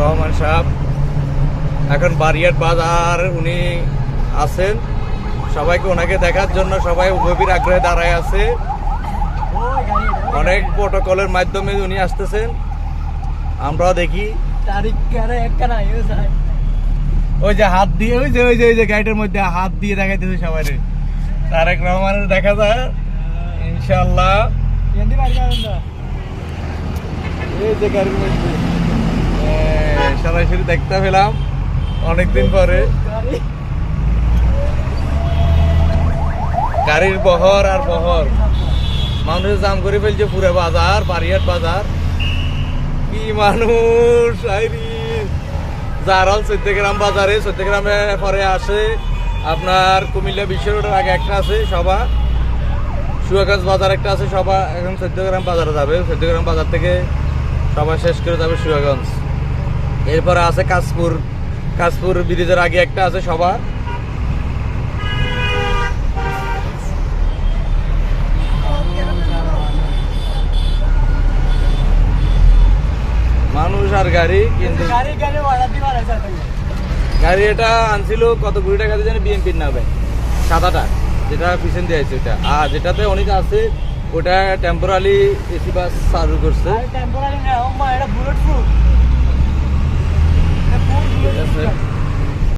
রহমান সাহেব এখন বারিয়াট বাজার উনি আছেন। সবাইকে ওনাকে দেখার জন্য সবাই গভীর আগ্রহে দাঁড়ায় আছে। অনেক প্রোটোকলের মাধ্যমে উনি আসতেছেন, আমরাও দেখি। ওই যে হাত দিয়ে ওই যে গাড়িটার মধ্যে হাত দিয়ে দেখাইতেছে সবাই। তারেক রহমানের দেখা যায় ইনশাল্লাহ। এই যে গাড়ির মধ্যে সরাসরি দেখতে পেলাম অনেকদিন পরে। গাড়ির বহর আর বহর, মানুষ জাম করে ফেলছে পুরো বাজার, বারিয়াট বাজার। কি মানুষ! জারাল চৌদ্দগ্রাম বাজারে, চৌদ্দগ্রামে পরে আসে আপনার কুমিল্লা বিশ্ব রোডের আগে একটা আছে সভা, সুয়াগঞ্জ বাজার একটা আছে সভা। এখন চৌদ্দগ্রাম বাজারে যাবে, চৌদ্দগ্রাম বাজার থেকে সভা শেষ করে যাবে সুয়াগঞ্জ। এরপরে আছে কাশপুর ব্রিজের আগে একটা আছে সভা। মানুষ আর গাড়ি, কিন্তু গাড়ি এটা আনছিল কত কোটি টাকা দিয়ে জানি বিএনপির নামে, সাদাটা যেটা পিছন দিয়ে আছে ওটা। আর যেটাতে অনেক আছে ওটা টেম্পোরারি এসি বাস চালু করছে। Bullet proof